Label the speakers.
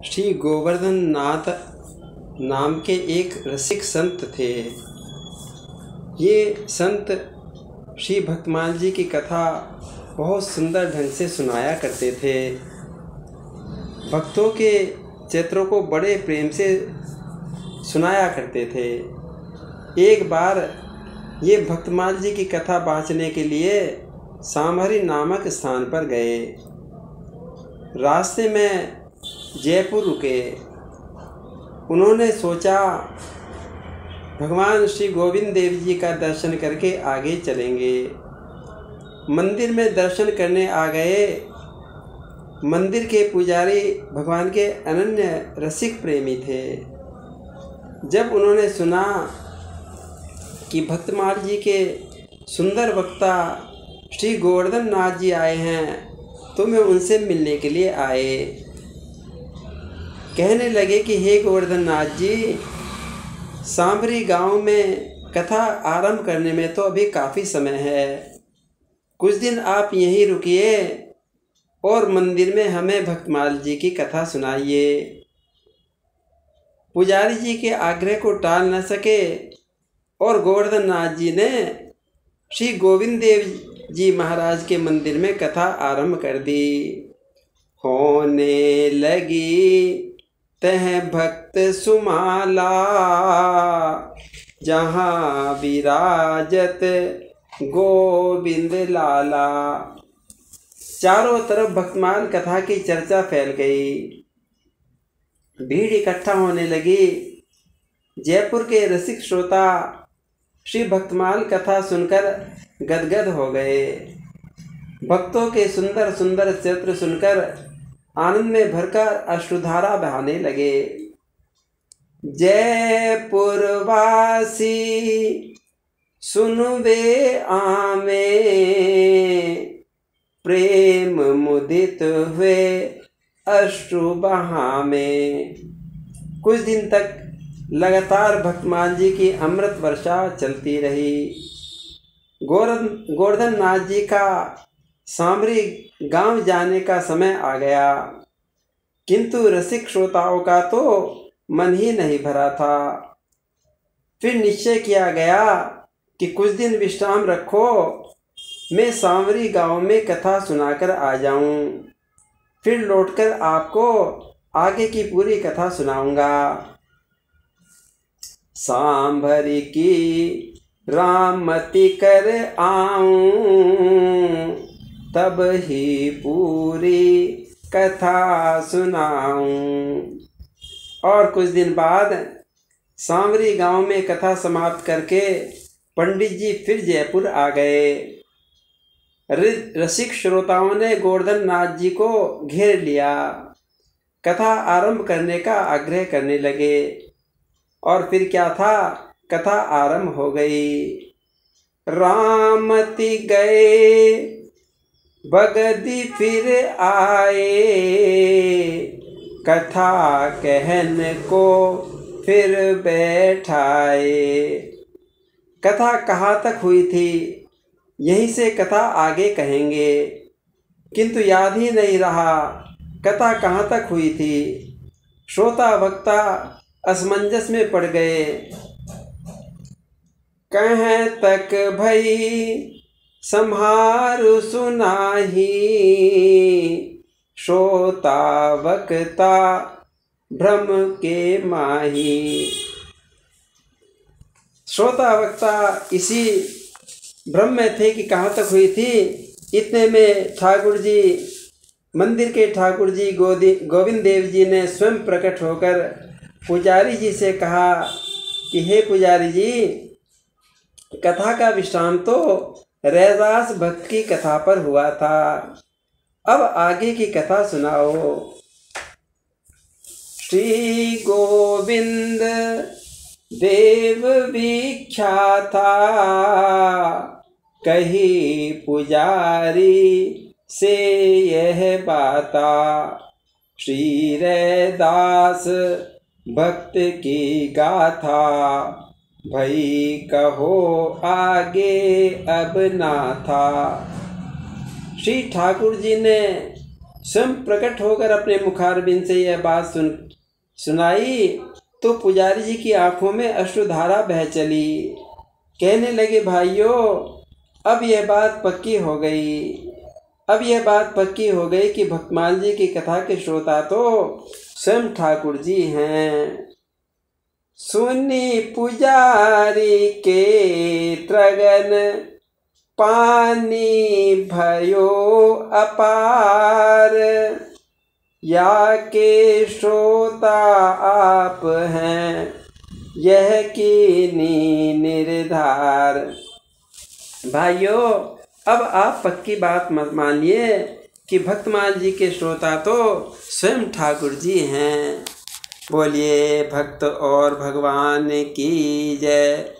Speaker 1: श्री गोवर्धन नाथ नाम के एक रसिक संत थे। ये संत श्री भक्तमाल जी की कथा बहुत सुंदर ढंग से सुनाया करते थे। भक्तों के चित्रों को बड़े प्रेम से सुनाया करते थे। एक बार ये भक्तमाल जी की कथा बाँचने के लिए सांभरी नामक स्थान पर गए। रास्ते में जयपुर रुके। उन्होंने सोचा भगवान श्री गोविंद देव जी का दर्शन करके आगे चलेंगे। मंदिर में दर्शन करने आ गए। मंदिर के पुजारी भगवान के अनन्य रसिक प्रेमी थे। जब उन्होंने सुना कि भक्तमाल जी के सुंदर वक्ता श्री गोवर्धन नाथ जी आए हैं तो वे उनसे मिलने के लिए आए। कहने लगे कि हे गोवर्धन नाथ जी, सांभरी गांव में कथा आरंभ करने में तो अभी काफ़ी समय है। कुछ दिन आप यहीं रुकिए और मंदिर में हमें भक्तमाल जी की कथा सुनाइए। पुजारी जी के आग्रह को टाल न सके और गोवर्धन नाथ जी ने श्री गोविंद देव जी महाराज के मंदिर में कथा आरंभ कर दी। होने लगी तह भक्त सुमाला, जहाँ विराजत गोविंद लाला। चारों तरफ भक्तमाल कथा की चर्चा फैल गई। भीड़ इकट्ठा होने लगी। जयपुर के रसिक श्रोता श्री भक्तमाल कथा सुनकर गदगद हो गए। भक्तों के सुंदर सुंदर चित्र सुनकर आनंद में भरकर अश्रुधारा बहाने लगे। जयपुर वासी सुनवे आमे, प्रेम मुदित हुए अश्रु बहामे। कुछ दिन तक लगातार भक्तमाल जी की अमृत वर्षा चलती रही। गोवर्धन नाथ जी का सांभरी गांव जाने का समय आ गया, किंतु रसिक श्रोताओं का तो मन ही नहीं भरा था। फिर निश्चय किया गया कि कुछ दिन विश्राम रखो, मैं सांभरी गांव में कथा सुनाकर आ जाऊं, फिर लौटकर आपको आगे की पूरी कथा सुनाऊंगा। सांभरी की रामती कर आऊं, तब ही पूरी कथा सुनाऊं। और कुछ दिन बाद सांभरी गांव में कथा समाप्त करके पंडित जी फिर जयपुर आ गए। रसिक श्रोताओं ने गोवर्धन नाथ जी को घेर लिया। कथा आरंभ करने का आग्रह करने लगे और फिर क्या था, कथा आरंभ हो गई। रामती गए बगदी फिर आए, कथा कहन को फिर बैठाए। कथा कहाँ तक हुई थी यहीं से कथा आगे कहेंगे, किंतु याद ही नहीं रहा कथा कहाँ तक हुई थी। श्रोता वक्ता असमंजस में पड़ गए। कहाँ तक भई संहारु सुनाही, श्रोता वक्ता भ्रम के माही। श्रोता वक्ता इसी भ्रम में थे कि कहाँ तक हुई थी। इतने में ठाकुर जी, मंदिर के ठाकुर जी गोविंद देव जी ने स्वयं प्रकट होकर पुजारी जी से कहा कि हे पुजारी जी, कथा का विश्राम तो रैदास भक्त की कथा पर हुआ था, अब आगे की कथा सुनाओ। श्री गोविंद देव विख्याता, कही पुजारी से यह बाता। श्री रैदास भक्त की गाथा, भई कहो आगे अब ना था। श्री ठाकुर जी ने स्वयं प्रकट होकर अपने मुखारबिंद से यह बात सुनाई तो पुजारी जी की आंखों में अश्रुधारा बह चली। कहने लगे, भाइयों, अब यह बात पक्की हो गई कि भक्तमाल जी की कथा के श्रोता तो स्वयं ठाकुर जी हैं। सुनी पुजारी के त्रगन पानी भयो अपार, या के श्रोता आप हैं यह कीनी निर्धार। भाइयों, अब आप पक्की बात मत मानिए कि भक्तमाल जी के श्रोता तो स्वयं ठाकुर जी हैं। बोलिए भक्त और भगवान की जय।